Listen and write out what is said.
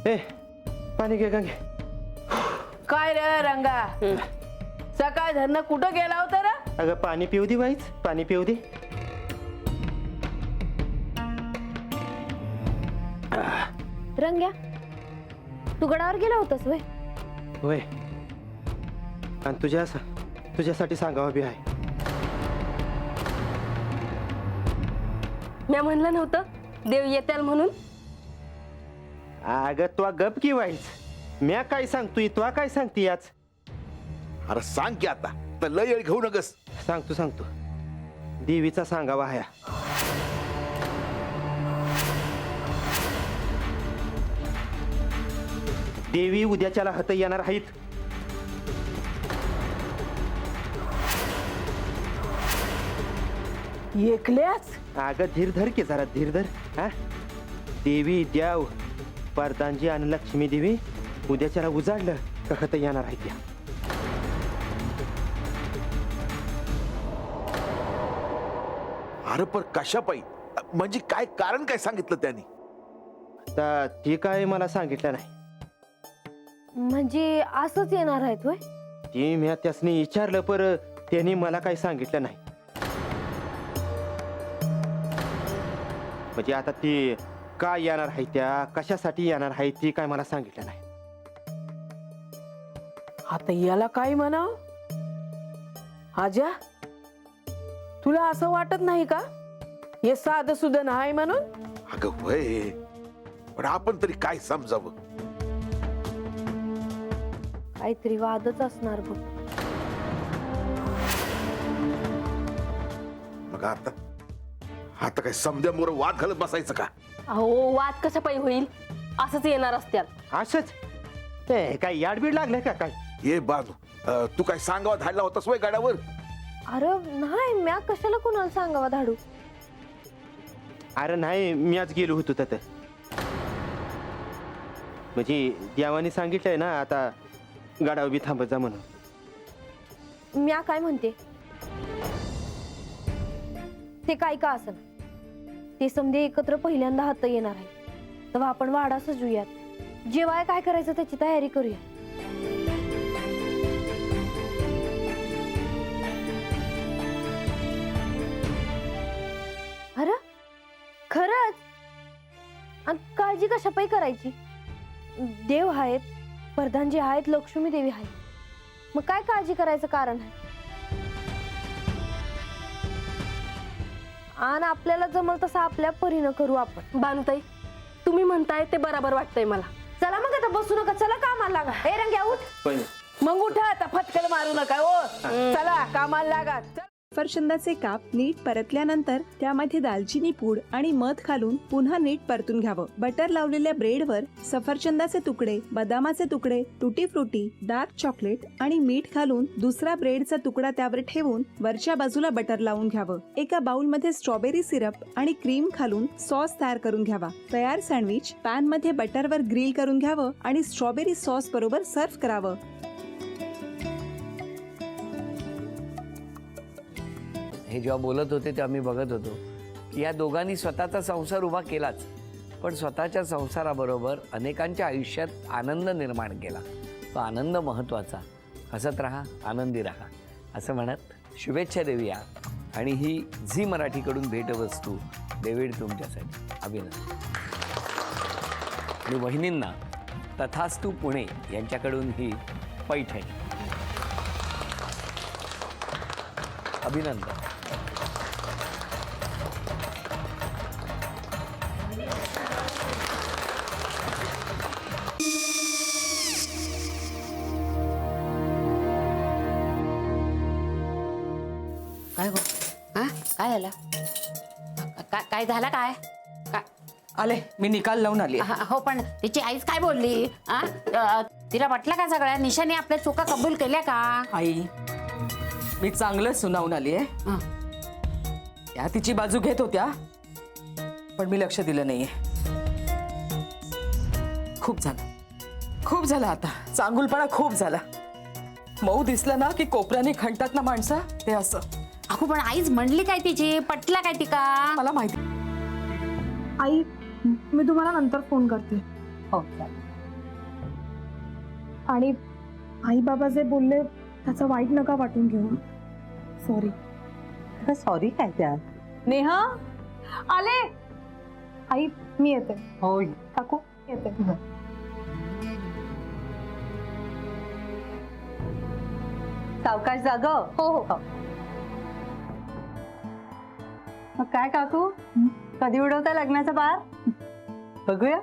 ए पाणी घे गंगे. काय रे रंगा, सकाळ धरणं कुठं गेला होता रे? अगं पाणी पिऊ दे बाईच, पाणी पिऊ दे. रंग्या, तू गडावर गेला होतास वय? होय, आणि तुझ्यासाठी सांगावं बी आहे. मी म्हणलं नव्हतं देव येतील म्हणून. अगं तू गप की वाईच, म्या काय सांगतोय तू काय सांगते याच. अरे सांग की आता, तर लय येळ घेऊ नकस. सांगतो देवीचा सांगावा हाया. देवी उद्याच्याला हात येणार आहेत. एकल्याच? अगं धीर धर की जरा, धीर धर. हा, देवी द्याव परदानजी आणि लक्ष्मी देवी उद्याच्याला उजाडलं का हात येणार आहेत या. अरे पण कशा पायी, म्हणजे काय कारण काय सांगितलं त्यांनी? आता ती काय मला सांगितलं नाही. म्हणजे असंच येणार आहेत वय? ती मी त्यासनी विचारलं पर त्यांनी मला काही सांगितलं नाही. म्हणजे आता ती काय येणार आहे, त्या कशासाठी येणार आहे ती काय मला सांगितलं नाही. आता याला काय म्हणाव? आजा, तुला असं वाटत नाही का हे साधं सुद्धा नाही म्हणून? अगं वय, पण आपण तरी काय समजावं? काहीतरी वादच असणार बघ. मग आता आता काय समद्यामुळे वाद घालत बसायचं का? अहो वाद कशा पायी होईल, असंच येणार असत्याल. असंच ते काय याडबीड लागले का काय? ये बाजू, तू काय सांगावा धाडला होतास वय गाड्यावर? अरे नाही, म्या कशाला कुणाला सांगावा धाडू. अरे नाही, मी आज गेलो होतो तर म्हणजे देवाने सांगितलंय ना आता गाडावर बी थांबत जा म्हणून. म्या काय म्हणते ते काय का असं, ते समजे एकत्र पहिल्यांदा हात येणार आहे, तेव्हा आपण वाडा सजूयात, जेवाय काय करायचं त्याची तयारी करूया. अरे खरंच? आणि काळजी कशा पायी करायची? देव आहेत, प्रधानजी आहेत, लक्ष्मी देवी आहेत, मग काय काळजी करायचं कारण आहे? आणि आपल्याला जमल तसं आपल्या परीनं करू आपण. बानुताई, तुम्ही म्हणताय ते बरोबर वाटतंय मला. चला मग आता बसू नका, चला कामाला लागा. हे रंग्या उठ. मग उठा आता, फटकल मारू नका. ओ चला कामाला लागा. सफरचंदाचे काप नीट परतल्यानंतर त्यामध्ये दालचिनी पूड आणि मध घालून पुन्हा नीट परतून घ्यावं. बटर लावलेल्या ब्रेडवर सफरचंदाचे तुकडे, बदामाचे तुकडे, टुटी फ्रुटी, डार्क चॉकलेट आणि मीठ घालून दुसरा ब्रेडचा तुकडा त्यावर ठेवून वरच्या बाजूला बटर लावून घ्यावं. एका बाउलमध्ये स्ट्रॉबेरी सिरप आणि क्रीम घालून सॉस तयार करून घ्यावा. तयार सँडविच पॅन मध्ये बटरवर ग्रिल करून घ्यावं आणि स्ट्रॉबेरी सॉस बरोबर सर्व्ह करावं. हे जेव्हा बोलत होते तेव्हा मी बघत होतो की या दोघांनी स्वतःचा संसार उभा केलाच, पण स्वतःच्या संसाराबरोबर अनेकांच्या आयुष्यात आनंद निर्माण केला. तो आनंद महत्त्वाचा. हसत राहा, आनंदी राहा असं म्हणत शुभेच्छा देऊया. आणि ही झी मराठीकडून भेटवस्तू डेव्हिड तुमच्यासाठी. अभिनंदन. आणि वहिनींना तथास्तू पुणे यांच्याकडून ही पैठणी. अभिनंदन. काय गो, हा काय झालं? काय झालं? काय काय आले, मी निकाल लावून आली. हो, पण तिची आईच काय बोलली? तिला वाटलं का सगळ्या निशाने आपल्या चुका कबूल केल्या का? आई, मी चांगलं सुनावून आली आहे. त्या तिची बाजू घेत होत्या, पण मी लक्ष दिलं नाहीये. खूप झालं आता. चांगुलपणा खूप झाला. मऊ दिसलं ना की कोपऱ्याने खणतात ना माणसं, ते असं. अहो पण आईच म्हणली काय, तिची पटला काय तिका? मला माहिती. आई, मी तुम्हाला नंतर फोन करते. हो चालेल. आणि आई बाबा जे बोलले त्याचं वाईट नका वाटून घेऊ. सॉरी. सॉरी काय त्यात? नेहा आले. आई मी येते. होय काकू येते. सावकाश जाग. हो हो. मग काय काकू, कधी उडवता लग्नाचा बार? बघूया.